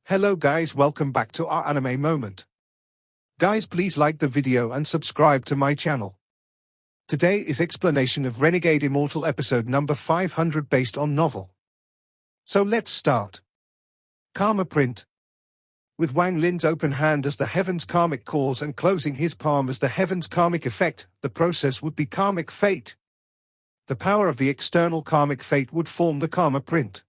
Hello guys, welcome back to our anime moment. Guys, please like the video and subscribe to my channel. Today is explanation of Renegade Immortal episode number 500 based on novel. So let's start. Karma print. With Wang Lin's open hand as the heaven's karmic cause and closing his palm as the heaven's karmic effect, the process would be karmic fate. The power of the external karmic fate would form the karma print.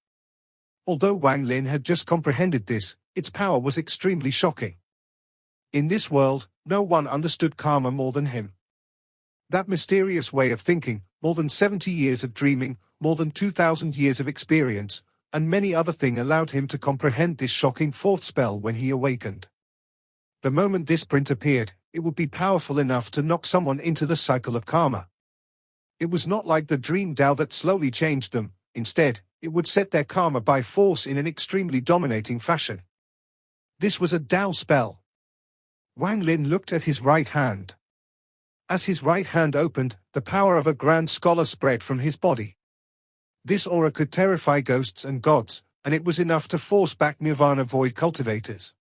Although Wang Lin had just comprehended this, its power was extremely shocking. In this world, no one understood karma more than him. That mysterious way of thinking, more than 70 years of dreaming, more than 2,000 years of experience, and many other things allowed him to comprehend this shocking fourth spell when he awakened. The moment this print appeared, it would be powerful enough to knock someone into the cycle of karma. It was not like the dream Tao that slowly changed them, instead, it would set their karma by force in an extremely dominating fashion. This was a Tao spell. Wang Lin looked at his right hand. As his right hand opened, the power of a grand scholar spread from his body. This aura could terrify ghosts and gods, and it was enough to force back Nirvana void cultivators.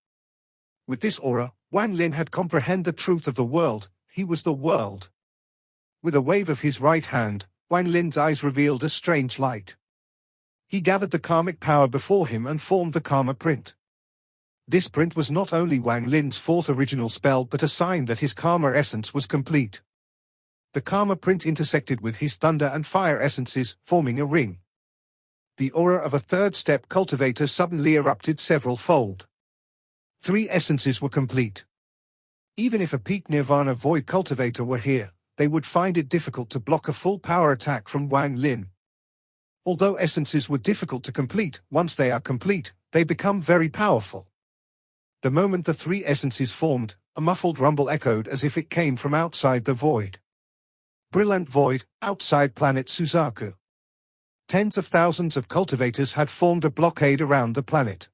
With this aura, Wang Lin had comprehended the truth of the world. He was the world. With a wave of his right hand, Wang Lin's eyes revealed a strange light. He gathered the karmic power before him and formed the karma print. This print was not only Wang Lin's fourth original spell but a sign that his karma essence was complete. The karma print intersected with his thunder and fire essences, forming a ring. The aura of a third step cultivator suddenly erupted several-fold. 3 essences were complete. Even if a peak Nirvana void cultivator were here, they would find it difficult to block a full power attack from Wang Lin. Although essences were difficult to complete, once they are complete, they become very powerful. The moment the 3 essences formed, a muffled rumble echoed as if it came from outside the void. Brilliant void, outside Planet Suzaku. Tens of thousands of cultivators had formed a blockade around the planet.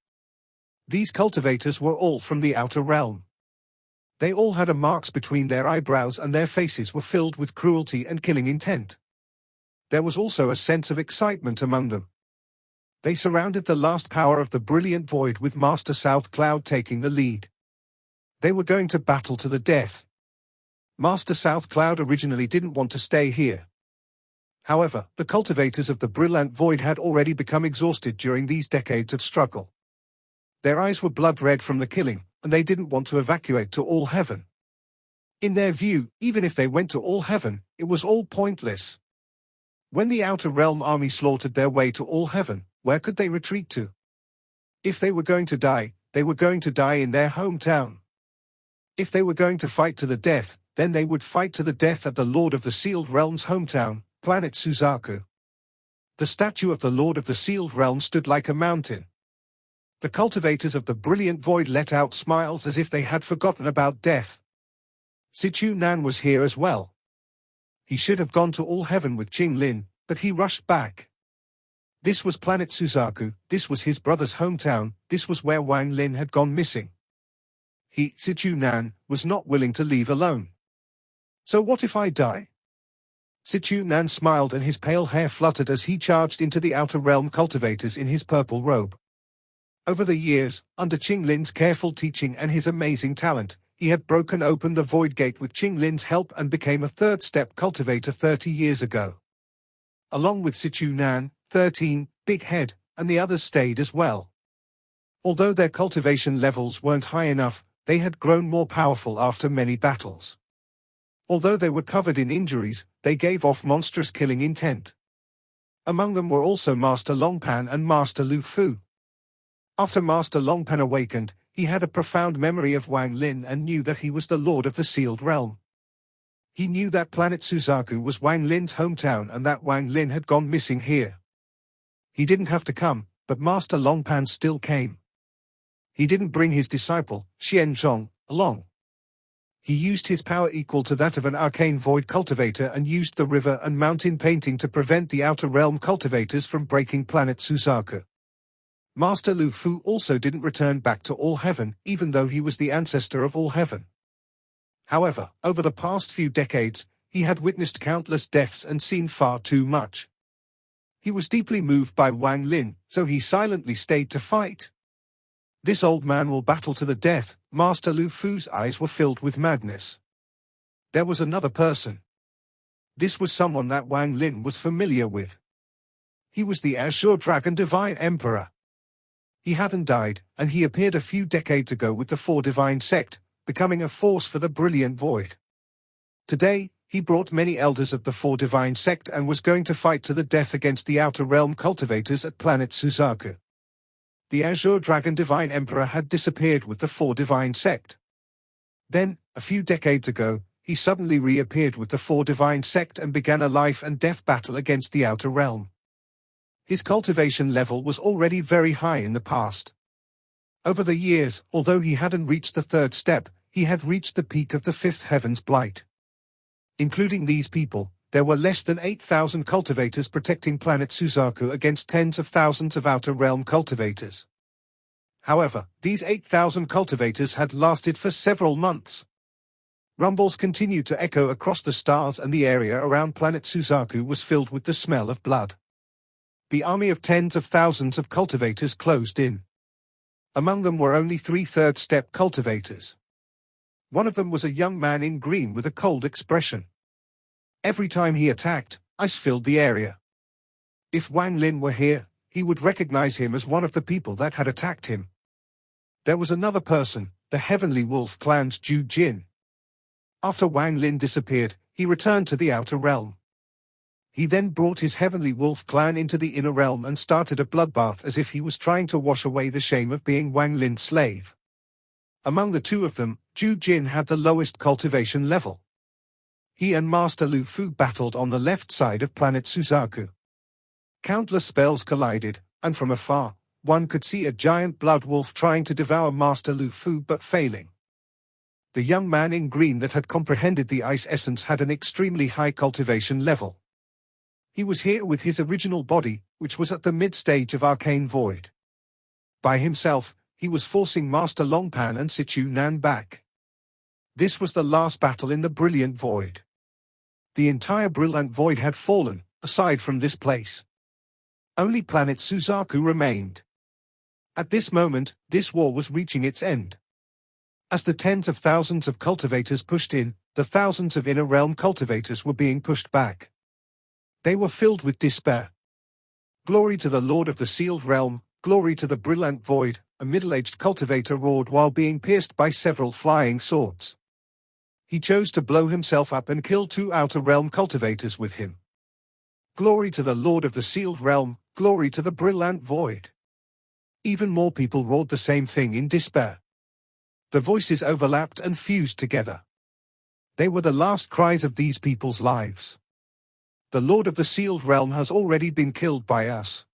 These cultivators were all from the outer realm. They all had marks between their eyebrows and their faces were filled with cruelty and killing intent. There was also a sense of excitement among them. They surrounded the last power of the brilliant void with Master South Cloud taking the lead. They were going to battle to the death. Master South Cloud originally didn't want to stay here. However, the cultivators of the brilliant void had already become exhausted during these decades of struggle. Their eyes were blood red from the killing, and they didn't want to evacuate to all heaven. In their view, even if they went to all heaven, it was all pointless. When the outer realm army slaughtered their way to all heaven, where could they retreat to? If they were going to die, they were going to die in their hometown. If they were going to fight to the death, then they would fight to the death at the Lord of the Sealed Realm's hometown, Planet Suzaku. The statue of the Lord of the Sealed Realm stood like a mountain. The cultivators of the brilliant void let out smiles as if they had forgotten about death. Sichu Nan was here as well. He should have gone to all heaven with Qing Lin, but he rushed back. This was Planet Suzaku, this was his brother's hometown, this was where Wang Lin had gone missing. He, Sichu Nan, was not willing to leave alone. So what if I die? Sichu Nan smiled and his pale hair fluttered as he charged into the outer realm cultivators in his purple robe. Over the years, under Qing Lin's careful teaching and his amazing talent, he had broken open the void gate with Qing Lin's help and became a third step cultivator 30 years ago. Along with Sichu Nan, 13, Big Head, and the others stayed as well. Although their cultivation levels weren't high enough, they had grown more powerful after many battles. Although they were covered in injuries, they gave off monstrous killing intent. Among them were also Master Longpan and Master Lu Fu. After Master Longpan awakened, he had a profound memory of Wang Lin and knew that he was the Lord of the Sealed Realm. He knew that Planet Suzaku was Wang Lin's hometown and that Wang Lin had gone missing here. He didn't have to come, but Master Longpan still came. He didn't bring his disciple, Xianzhong, along. He used his power equal to that of an arcane void cultivator and used the river and mountain painting to prevent the outer realm cultivators from breaking Planet Suzaku. Master Lu Fu also didn't return back to all heaven, even though he was the ancestor of all heaven. However, over the past few decades, he had witnessed countless deaths and seen far too much. He was deeply moved by Wang Lin, so he silently stayed to fight. This old man will battle to the death. Master Lu Fu's eyes were filled with madness. There was another person. This was someone that Wang Lin was familiar with. He was the Azure Dragon Divine Emperor. He hadn't died, and he appeared a few decades ago with the Four Divine Sect, becoming a force for the Brilliant Void. Today, he brought many elders of the Four Divine Sect and was going to fight to the death against the Outer Realm cultivators at Planet Suzaku. The Azure Dragon Divine Emperor had disappeared with the Four Divine Sect. Then, a few decades ago, he suddenly reappeared with the Four Divine Sect and began a life and death battle against the Outer Realm. His cultivation level was already very high in the past. Over the years, although he hadn't reached the third step, he had reached the peak of the fifth heaven's blight. Including these people, there were less than 8,000 cultivators protecting Planet Suzaku against tens of thousands of Outer Realm cultivators. However, these 8,000 cultivators had lasted for several months. Rumbles continued to echo across the stars, and the area around Planet Suzaku was filled with the smell of blood. The army of tens of thousands of cultivators closed in. Among them were only 3 third-step cultivators. One of them was a young man in green with a cold expression. Every time he attacked, ice filled the area. If Wang Lin were here, he would recognize him as one of the people that had attacked him. There was another person, the Heavenly Wolf Clan's Zhu Jin. After Wang Lin disappeared, he returned to the Outer Realm. He then brought his Heavenly Wolf Clan into the Inner Realm and started a bloodbath as if he was trying to wash away the shame of being Wang Lin's slave. Among the two of them, Zhu Jin had the lowest cultivation level. He and Master Lu Fu battled on the left side of Planet Suzaku. Countless spells collided, and from afar, one could see a giant blood wolf trying to devour Master Lu Fu but failing. The young man in green that had comprehended the ice essence had an extremely high cultivation level. He was here with his original body, which was at the mid-stage of Arcane Void. By himself, he was forcing Master Longpan and Sichu Nan back. This was the last battle in the Brilliant Void. The entire Brilliant Void had fallen, aside from this place. Only Planet Suzaku remained. At this moment, this war was reaching its end. As the tens of thousands of cultivators pushed in, the thousands of Inner Realm cultivators were being pushed back. They were filled with despair. Glory to the Lord of the Sealed Realm, glory to the Brilliant Void, a middle-aged cultivator roared while being pierced by several flying swords. He chose to blow himself up and kill 2 Outer Realm cultivators with him. Glory to the Lord of the Sealed Realm, glory to the Brilliant Void. Even more people roared the same thing in despair. The voices overlapped and fused together. They were the last cries of these people's lives. The Lord of the Sealed Realm has already been killed by us.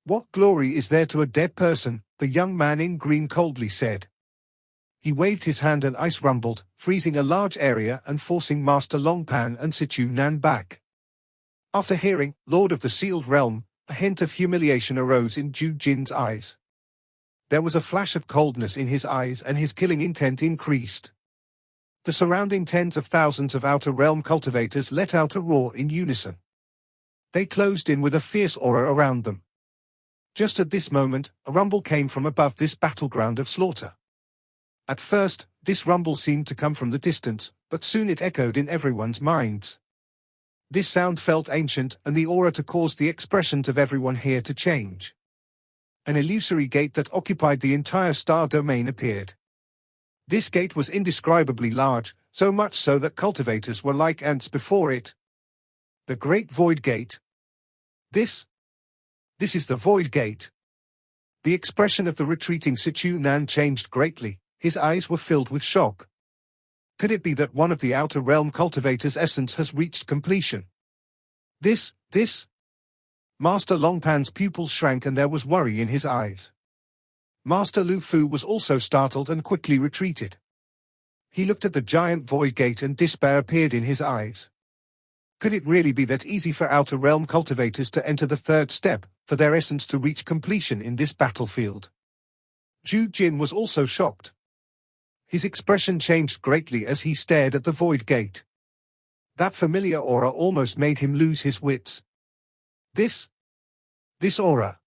What glory is there to a dead person? The young man in green coldly said. He waved his hand and ice rumbled, freezing a large area and forcing Master Longpan and Sichu Nan back. After hearing, Lord of the Sealed Realm, a hint of humiliation arose in Zhu Jin's eyes. There was a flash of coldness in his eyes and his killing intent increased. The surrounding tens of thousands of Outer Realm cultivators let out a roar in unison. They closed in with a fierce aura around them. Just at this moment, a rumble came from above this battleground of slaughter. At first, this rumble seemed to come from the distance, but soon it echoed in everyone's minds. This sound felt ancient, and the aura to cause the expressions of everyone here to change. An illusory gate that occupied the entire star domain appeared. This gate was indescribably large, so much so that cultivators were like ants before it. The Great Void Gate. This is the Void Gate. The expression of the retreating Sichu Nan changed greatly, his eyes were filled with shock. Could it be that one of the Outer Realm cultivators' essence has reached completion? This. Master Longpan's pupils shrank and there was worry in his eyes. Master Lu Fu was also startled and quickly retreated. He looked at the giant void gate and despair appeared in his eyes. Could it really be that easy for Outer Realm cultivators to enter the third step, for their essence to reach completion in this battlefield? Zhu Jin was also shocked. His expression changed greatly as he stared at the void gate. That familiar aura almost made him lose his wits. This aura.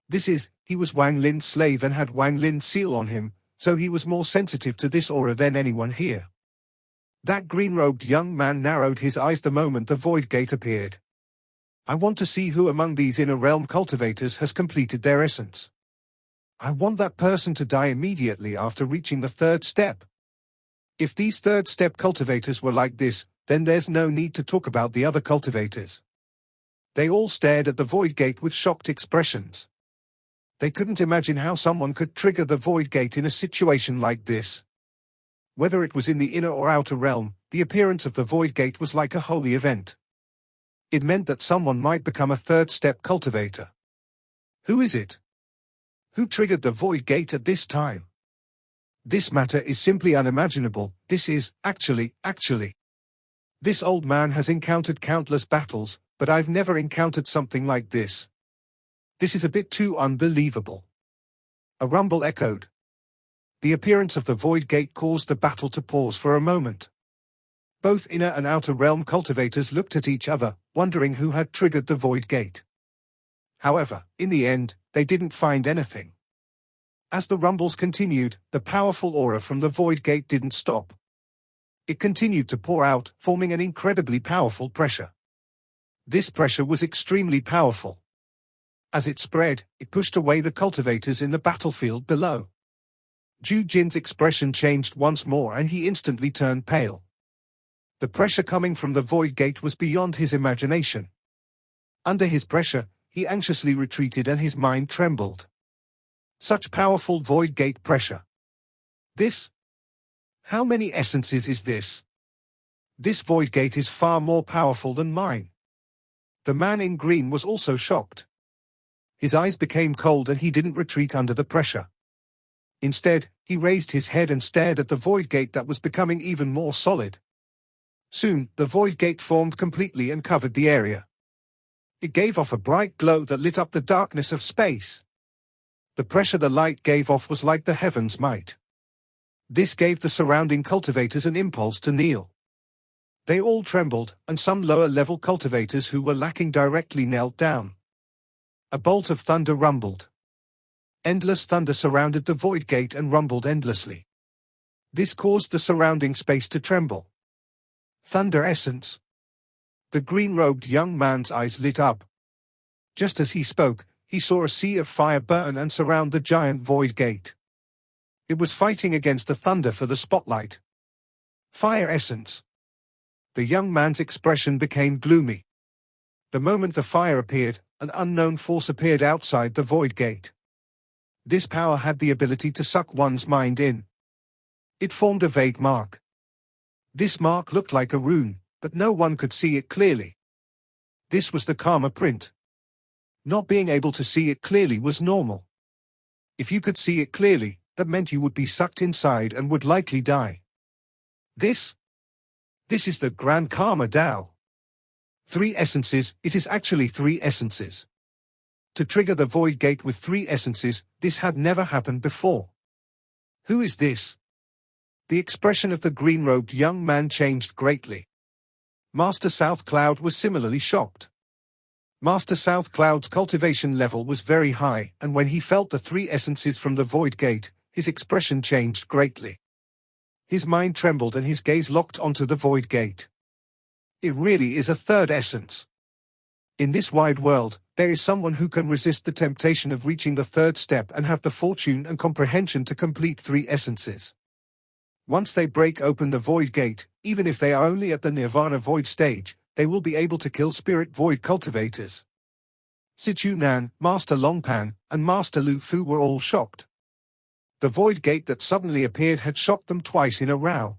He was Wang Lin's slave and had Wang Lin's seal on him, so he was more sensitive to this aura than anyone here. That green-robed young man narrowed his eyes the moment the void gate appeared. I want to see who among these inner realm cultivators has completed their essence. I want that person to die immediately after reaching the third step. If these third step cultivators were like this, then there's no need to talk about the other cultivators. They all stared at the void gate with shocked expressions. They couldn't imagine how someone could trigger the void gate in a situation like this. Whether it was in the inner or outer realm, the appearance of the void gate was like a holy event. It meant that someone might become a third step cultivator. Who is it? Who triggered the void gate at this time? This matter is simply unimaginable. This is, actually. This old man has encountered countless battles, but I've never encountered something like this. This is a bit too unbelievable. A rumble echoed. The appearance of the void gate caused the battle to pause for a moment. Both inner and outer realm cultivators looked at each other, wondering who had triggered the void gate. However, in the end, they didn't find anything. As the rumbles continued, the powerful aura from the void gate didn't stop. It continued to pour out, forming an incredibly powerful pressure. This pressure was extremely powerful. As it spread, it pushed away the cultivators in the battlefield below. Ju Jin's expression changed once more and he instantly turned pale. The pressure coming from the void gate was beyond his imagination. Under his pressure, he anxiously retreated and his mind trembled. Such powerful void gate pressure. This? How many essences is this? This void gate is far more powerful than mine. The man in green was also shocked. His eyes became cold and he didn't retreat under the pressure. Instead, he raised his head and stared at the void gate that was becoming even more solid. Soon, the void gate formed completely and covered the area. It gave off a bright glow that lit up the darkness of space. The pressure the light gave off was like the heavens' might. This gave the surrounding cultivators an impulse to kneel. They all trembled, and some lower-level cultivators who were lacking directly knelt down. A bolt of thunder rumbled. Endless thunder surrounded the void gate and rumbled endlessly. This caused the surrounding space to tremble. Thunder essence. The green-robed young man's eyes lit up. Just as he spoke, he saw a sea of fire burn and surround the giant void gate. It was fighting against the thunder for the spotlight. Fire essence. The young man's expression became gloomy. The moment the fire appeared, an unknown force appeared outside the void gate. This power had the ability to suck one's mind in. It formed a vague mark. This mark looked like a rune, but no one could see it clearly. This was the karma print. Not being able to see it clearly was normal. If you could see it clearly, that meant you would be sucked inside and would likely die. This is the Grand Karma Tao. 3 essences, it is actually 3 essences. To trigger the void gate with 3 essences, this had never happened before. Who is this? The expression of the green-robed young man changed greatly. Master South Cloud was similarly shocked. Master South Cloud's cultivation level was very high, and when he felt the 3 essences from the void gate, his expression changed greatly. His mind trembled and his gaze locked onto the void gate. It really is a 3rd essence. In this wide world, there is someone who can resist the temptation of reaching the 3rd step and have the fortune and comprehension to complete 3 essences. Once they break open the void gate, even if they are only at the nirvana void stage, they will be able to kill spirit void cultivators. Sichu Nan, Master Longpan, and Master Lu Fu were all shocked. The void gate that suddenly appeared had shocked them twice in a row.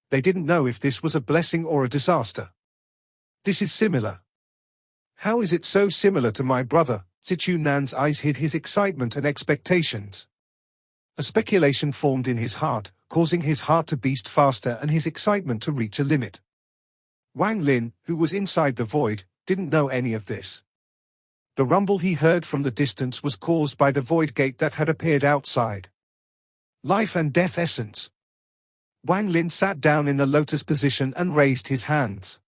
They didn't know if this was a blessing or a disaster. This is similar. How is it so similar to my brother? Sichu Nan's eyes hid his excitement and expectations. A speculation formed in his heart, causing his heart to beat faster and his excitement to reach a limit. Wang Lin, who was inside the void, didn't know any of this. The rumble he heard from the distance was caused by the void gate that had appeared outside. Life and death essence. Wang Lin sat down in the lotus position and raised his hands.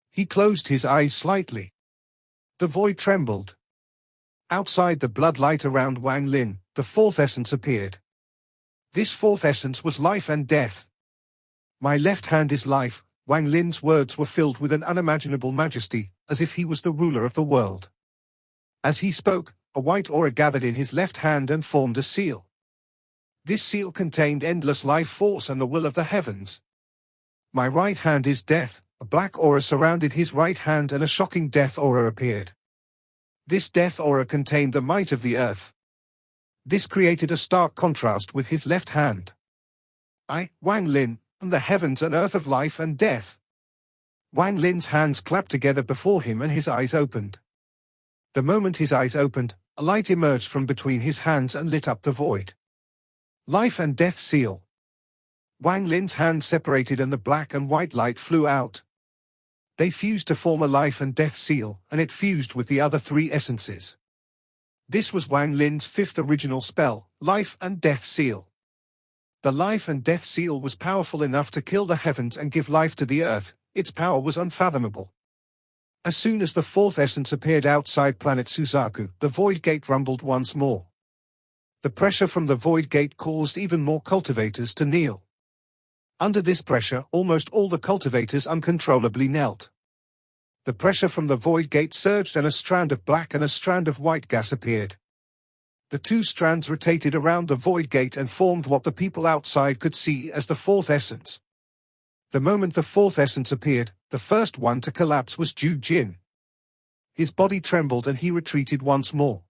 He closed his eyes slightly. The void trembled. Outside the bloodlight around Wang Lin, the fourth essence appeared. This fourth essence was life and death. My left hand is life. Wang Lin's words were filled with an unimaginable majesty, as if he was the ruler of the world. As he spoke, a white aura gathered in his left hand and formed a seal. This seal contained endless life force and the will of the heavens. My right hand is death. A black aura surrounded his right hand and a shocking death aura appeared. This death aura contained the might of the earth. This created a stark contrast with his left hand. I, Wang Lin, am the heavens and earth of life and death. Wang Lin's hands clapped together before him and his eyes opened. The moment his eyes opened, a light emerged from between his hands and lit up the void. Life and death seal. Wang Lin's hands separated and the black and white light flew out. They fused to form a life and death seal, and it fused with the other three essences. This was Wang Lin's fifth original spell, life and death seal. The life and death seal was powerful enough to kill the heavens and give life to the earth. Its power was unfathomable. As soon as the fourth essence appeared outside Planet Suzaku, the void gate rumbled once more. The pressure from the void gate caused even more cultivators to kneel. Under this pressure, almost all the cultivators uncontrollably knelt. The pressure from the void gate surged and a strand of black and a strand of white gas appeared. The two strands rotated around the void gate and formed what the people outside could see as the fourth essence. The moment the fourth essence appeared, the first one to collapse was Ju Jin. His body trembled and he retreated once more.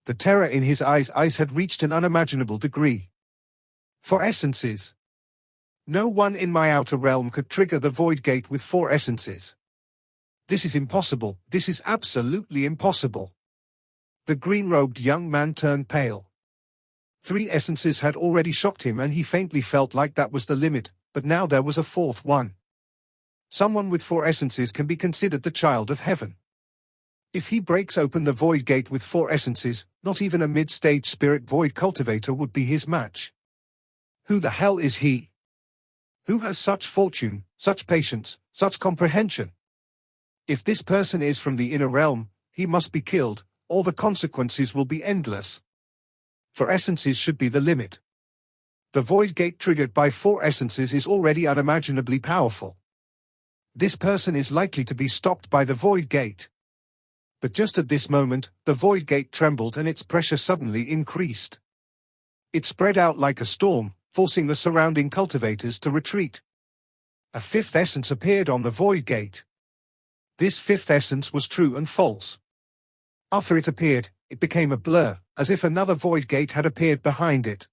The terror in his eyes had reached an unimaginable degree. Four essences. No one in my outer realm could trigger the void gate with four essences. This is impossible. This is absolutely impossible. The green-robed young man turned pale. Three essences had already shocked him and he faintly felt like that was the limit, but now there was a fourth one. Someone with four essences can be considered the child of heaven. If he breaks open the void gate with four essences, not even a mid-stage spirit void cultivator would be his match. Who the hell is he? Who has such fortune, such patience, such comprehension? If this person is from the inner realm, he must be killed, or the consequences will be endless. Four essences should be the limit. The void gate triggered by four essences is already unimaginably powerful. This person is likely to be stopped by the void gate. But just at this moment, the void gate trembled and its pressure suddenly increased. It spread out like a storm, forcing the surrounding cultivators to retreat. A fifth essence appeared on the void gate. This fifth essence was true and false. After it appeared, it became a blur, as if another void gate had appeared behind it.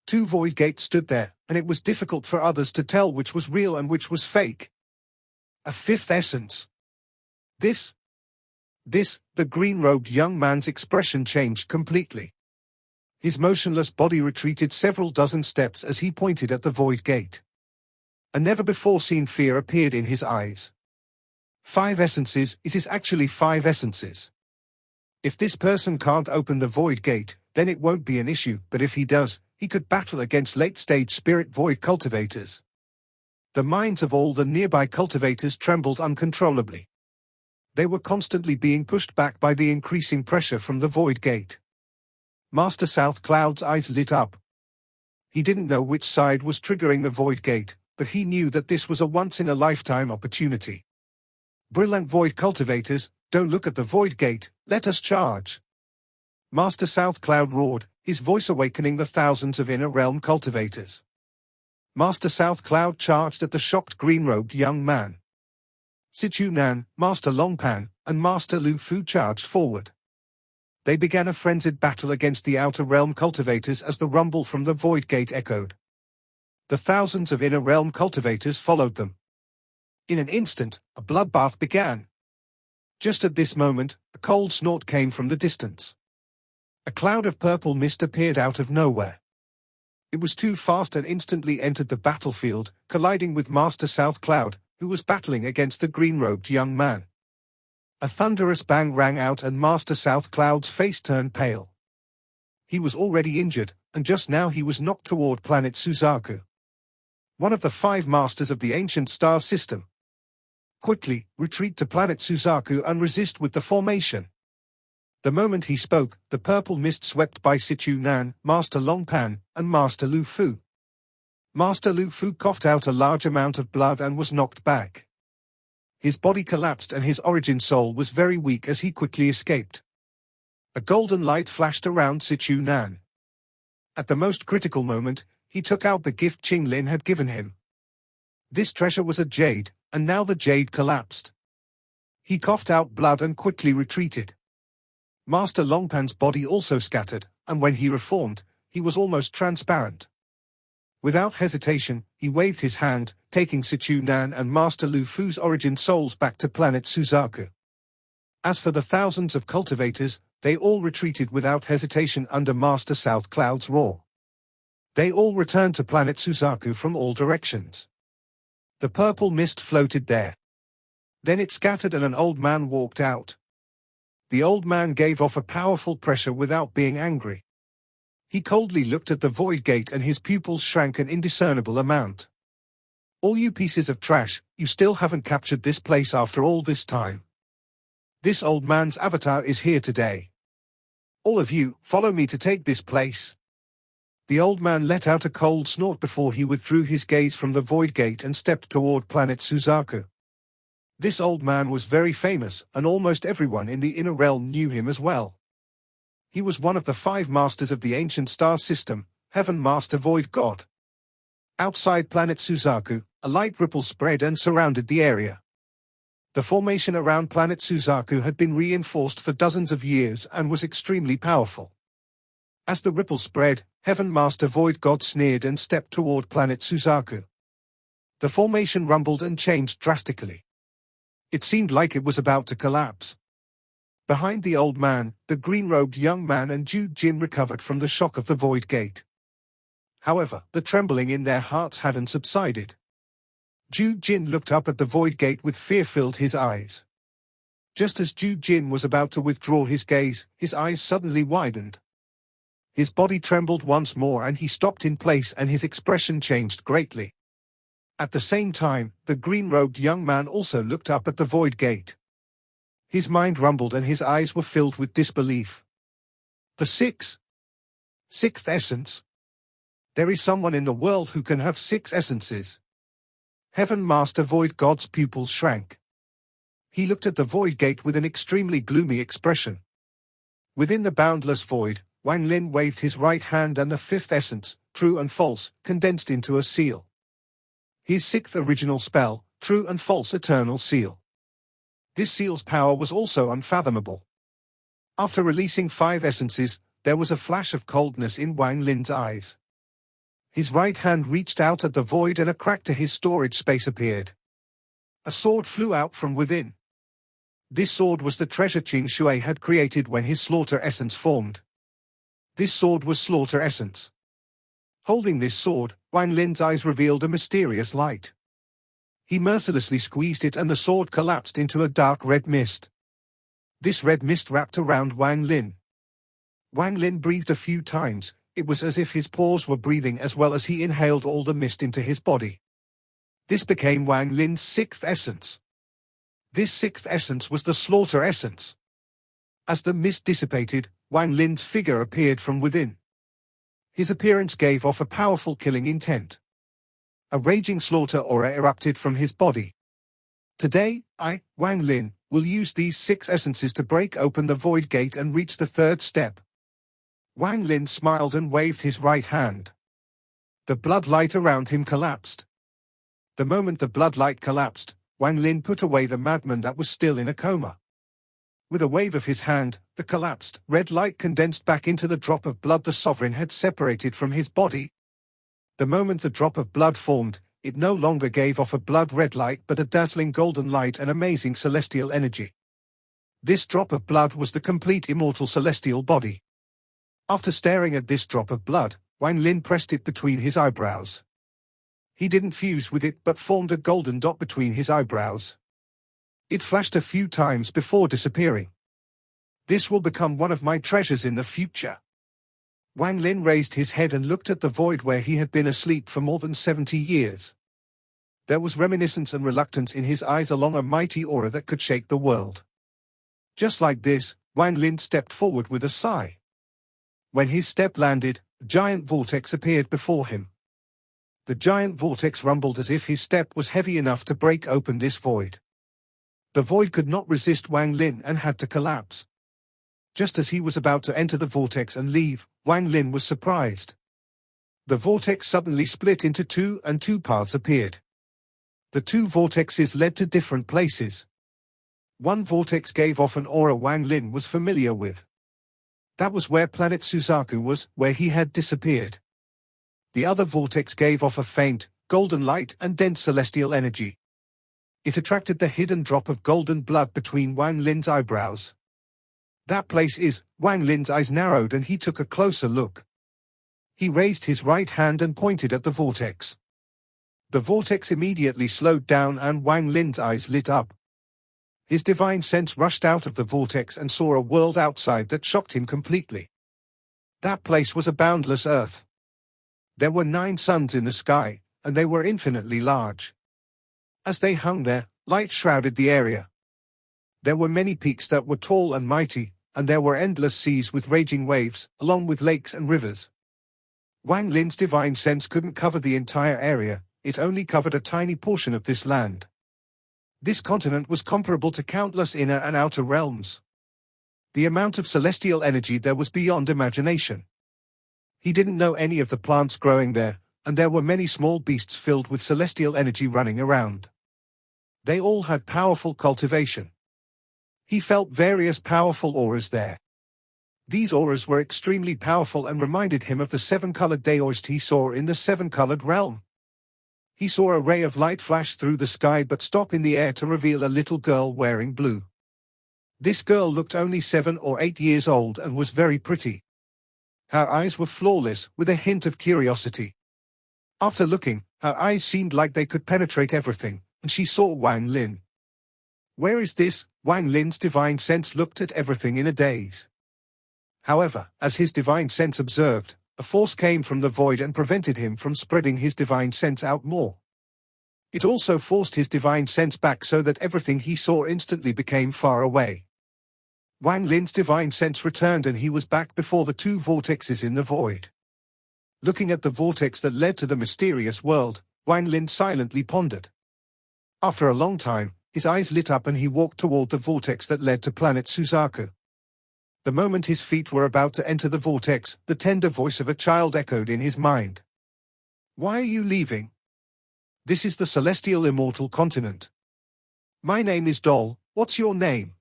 Two void gates stood there, and it was difficult for others to tell which was real and which was fake. A fifth essence. The green-robed young man's expression changed completely. His motionless body retreated several dozen steps as he pointed at the void gate. A never-before-seen fear appeared in his eyes. 5 essences, it is actually 5 essences. If this person can't open the void gate, then it won't be an issue, but if he does, he could battle against late-stage spirit void cultivators. The minds of all the nearby cultivators trembled uncontrollably. They were constantly being pushed back by the increasing pressure from the void gate. Master South Cloud's eyes lit up. He didn't know which side was triggering the void gate, but he knew that this was a once-in-a-lifetime opportunity. Brilliant void cultivators, don't look at the void gate, let us charge. Master South Cloud roared, his voice awakening the thousands of inner realm cultivators. Master South Cloud charged at the shocked green-robed young man. Sichu Nan, Master Longpan, and Master Lu Fu charged forward. They began a frenzied battle against the outer realm cultivators as the rumble from the void gate echoed. The thousands of inner realm cultivators followed them. In an instant, a bloodbath began. Just at this moment, a cold snort came from the distance. A cloud of purple mist appeared out of nowhere. It was too fast and instantly entered the battlefield, colliding with Master South Cloud, who was battling against the green-robed young man. A thunderous bang rang out and Master South Cloud's face turned pale. He was already injured, and just now he was knocked toward Planet Suzaku. One of the 5 masters of the ancient star system. Quickly, retreat to Planet Suzaku and resist with the formation. The moment he spoke, the purple mist swept by Sichu Nan, Master Longpan, and Master Lu Fu. Master Lu Fu coughed out a large amount of blood and was knocked back. His body collapsed and his origin soul was very weak as he quickly escaped. A golden light flashed around Sichu Nan. At the most critical moment, he took out the gift Qing Lin had given him. This treasure was a jade, and now the jade collapsed. He coughed out blood and quickly retreated. Master Longpan's body also scattered, and when he reformed, he was almost transparent. Without hesitation, he waved his hand, taking Sichu Nan and Master Lu Fu's origin souls back to Planet Suzaku. As for the thousands of cultivators, they all retreated without hesitation under Master South Cloud's roar. They all returned to Planet Suzaku from all directions. The purple mist floated there. Then it scattered and an old man walked out. The old man gave off a powerful pressure without being angry. He coldly looked at the void gate and his pupils shrank an indiscernible amount. All you pieces of trash, you still haven't captured this place after all this time. This old man's avatar is here today. All of you, follow me to take this place. The old man let out a cold snort before he withdrew his gaze from the void gate and stepped toward Planet Suzaku. This old man was very famous, and almost everyone in the inner realm knew him as well. He was one of the 5 masters of the ancient star system, Heaven Master Void God. Outside Planet Suzaku, a light ripple spread and surrounded the area. The formation around Planet Suzaku had been reinforced for dozens of years and was extremely powerful. As the ripple spread, Heaven Master Void God sneered and stepped toward Planet Suzaku. The formation rumbled and changed drastically. It seemed like it was about to collapse. Behind the old man, the green-robed young man and Ju Jin recovered from the shock of the void gate. However, the trembling in their hearts hadn't subsided. Ju Jin looked up at the void gate with fear filled his eyes. Just as Ju Jin was about to withdraw his gaze, his eyes suddenly widened. His body trembled once more and he stopped in place and his expression changed greatly. At the same time, the green-robed young man also looked up at the void gate. His mind rumbled and his eyes were filled with disbelief. The sixth essence? There is someone in the world who can have 6 essences. Heaven Master Void God's pupils shrank. He looked at the void gate with an extremely gloomy expression. Within the boundless void, Wang Lin waved his right hand and the 5th essence, True and False, condensed into a seal. His 6th original spell, True and False Eternal Seal. This seal's power was also unfathomable. After releasing 5 essences, there was a flash of coldness in Wang Lin's eyes. His right hand reached out at the void and a crack to his storage space appeared. A sword flew out from within. This sword was the treasure Qing Shui had created when his slaughter essence formed. This sword was slaughter essence. Holding this sword, Wang Lin's eyes revealed a mysterious light. He mercilessly squeezed it and the sword collapsed into a dark red mist. This red mist wrapped around Wang Lin. Wang Lin breathed a few times. It was as if his pores were breathing as well as he inhaled all the mist into his body. This became Wang Lin's 6th essence. This 6th essence was the slaughter essence. As the mist dissipated, Wang Lin's figure appeared from within. His appearance gave off a powerful killing intent. A raging slaughter aura erupted from his body. Today, I, Wang Lin, will use these 6 essences to break open the void gate and reach the 3rd step. Wang Lin smiled and waved his right hand. The blood light around him collapsed. The moment the blood light collapsed, Wang Lin put away the madman that was still in a coma. With a wave of his hand, the collapsed red light condensed back into the drop of blood the sovereign had separated from his body. The moment the drop of blood formed, it no longer gave off a blood-red light but a dazzling golden light and amazing celestial energy. This drop of blood was the complete immortal celestial body. After staring at this drop of blood, Wang Lin pressed it between his eyebrows. He didn't fuse with it but formed a golden dot between his eyebrows. It flashed a few times before disappearing. This will become one of my treasures in the future. Wang Lin raised his head and looked at the void where he had been asleep for more than 70 years. There was reminiscence and reluctance in his eyes along a mighty aura that could shake the world. Just like this, Wang Lin stepped forward with a sigh. When his step landed, a giant vortex appeared before him. The giant vortex rumbled as if his step was heavy enough to break open this void. The void could not resist Wang Lin and had to collapse. Just as he was about to enter the vortex and leave, Wang Lin was surprised. The vortex suddenly split into two and two paths appeared. The two vortexes led to different places. One vortex gave off an aura Wang Lin was familiar with. That was where Planet Suzaku was, where he had disappeared. The other vortex gave off a faint, golden light and dense celestial energy. It attracted the hidden drop of golden blood between Wang Lin's eyebrows. That place is, Wang Lin's eyes narrowed and he took a closer look. He raised his right hand and pointed at the vortex. The vortex immediately slowed down and Wang Lin's eyes lit up. His divine sense rushed out of the vortex and saw a world outside that shocked him completely. That place was a boundless earth. There were 9 suns in the sky, and they were infinitely large. As they hung there, light shrouded the area. There were many peaks that were tall and mighty, and there were endless seas with raging waves, along with lakes and rivers. Wang Lin's divine sense couldn't cover the entire area, it only covered a tiny portion of this land. This continent was comparable to countless inner and outer realms. The amount of celestial energy there was beyond imagination. He didn't know any of the plants growing there, and there were many small beasts filled with celestial energy running around. They all had powerful cultivation. He felt various powerful auras there. These auras were extremely powerful and reminded him of the 7-colored daoist he saw in the 7-colored realm. He saw a ray of light flash through the sky but stop in the air to reveal a little girl wearing blue. This girl looked only 7 or 8 years old and was very pretty. Her eyes were flawless, with a hint of curiosity. After looking, her eyes seemed like they could penetrate everything, and she saw Wang Lin. Where is this? Wang Lin's divine sense looked at everything in a daze. However, as his divine sense observed, a force came from the void and prevented him from spreading his divine sense out more. It also forced his divine sense back so that everything he saw instantly became far away. Wang Lin's divine sense returned and he was back before the 2 vortexes in the void. Looking at the vortex that led to the mysterious world, Wang Lin silently pondered. After a long time, his eyes lit up and he walked toward the vortex that led to Planet Suzaku. The moment his feet were about to enter the vortex, the tender voice of a child echoed in his mind. "Why are you leaving? This is the celestial immortal continent. My name is Dol, what's your name?"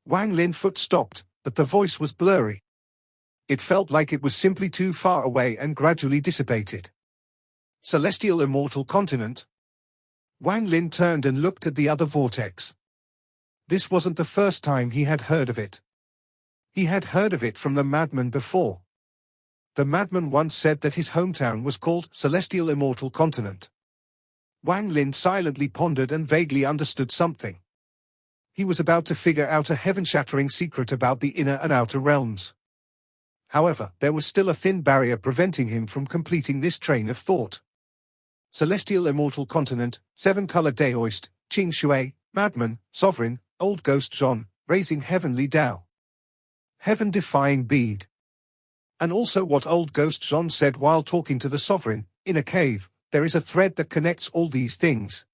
Wang Lin's foot stopped, but the voice was blurry. It felt like it was simply too far away and gradually dissipated. Celestial immortal continent? Wang Lin turned and looked at the other vortex. This wasn't the first time he had heard of it. He had heard of it from the madman before. The madman once said that his hometown was called Celestial Immortal Continent. Wang Lin silently pondered and vaguely understood something. He was about to figure out a heaven-shattering secret about the inner and outer realms. However, there was still a thin barrier preventing him from completing this train of thought. Celestial Immortal Continent, 7-color daoist, Qing Shui, madman, sovereign, old ghost Zhon, raising heavenly Tao. Heaven-defying bead. And also what old ghost Zhon said while talking to the sovereign, in a cave, there is a thread that connects all these things.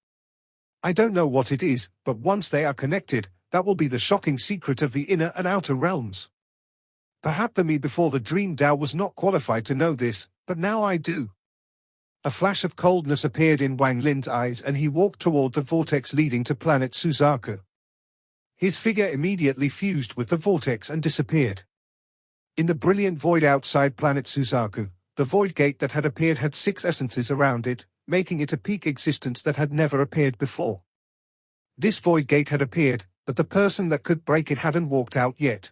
I don't know what it is, but once they are connected, that will be the shocking secret of the inner and outer realms. Perhaps the me before the dream Dao was not qualified to know this, but now I do. A flash of coldness appeared in Wang Lin's eyes and he walked toward the vortex leading to Planet Suzaku. His figure immediately fused with the vortex and disappeared. In the brilliant void outside Planet Suzaku, the void gate that had appeared had 6 essences around it, making it a peak existence that had never appeared before. This void gate had appeared, but the person that could break it hadn't walked out yet.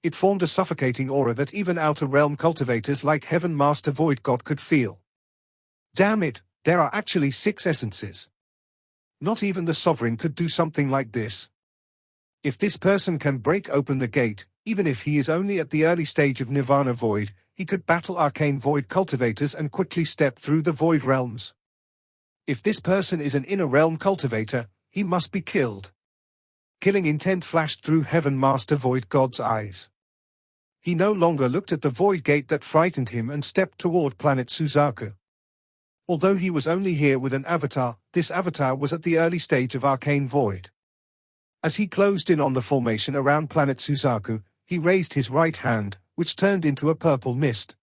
It formed a suffocating aura that even outer realm cultivators like Heaven Master Void God could feel. Damn it, there are actually 6 essences. Not even the sovereign could do something like this. If this person can break open the gate, even if he is only at the early stage of Nirvana Void, he could battle arcane void cultivators and quickly step through the void realms. If this person is an inner realm cultivator, he must be killed. Killing intent flashed through Heaven Master Void God's eyes. He no longer looked at the void gate that frightened him and stepped toward Planet Suzaku. Although he was only here with an avatar, this avatar was at the early stage of arcane void. As he closed in on the formation around Planet Suzaku, he raised his right hand, which turned into a purple mist.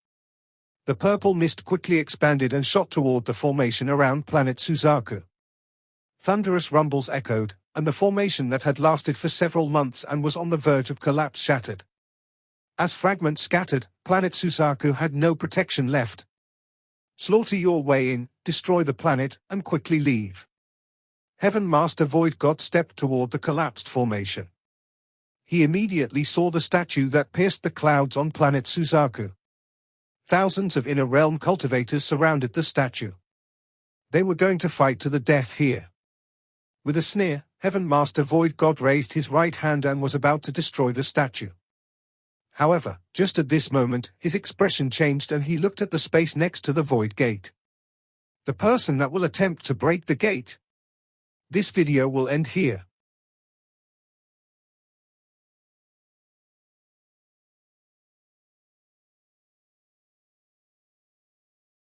The purple mist quickly expanded and shot toward the formation around Planet Suzaku. Thunderous rumbles echoed, and the formation that had lasted for several months and was on the verge of collapse shattered. As fragments scattered, Planet Suzaku had no protection left. Slaughter your way in, destroy the planet, and quickly leave. Heaven Master Void God stepped toward the collapsed formation. He immediately saw the statue that pierced the clouds on Planet Suzaku. Thousands of Inner Realm cultivators surrounded the statue. They were going to fight to the death here. With a sneer, Heaven Master Void God raised his right hand and was about to destroy the statue. However, just at this moment, his expression changed and he looked at the space next to the void gate. The person that will attempt to break the gate. This video will end here.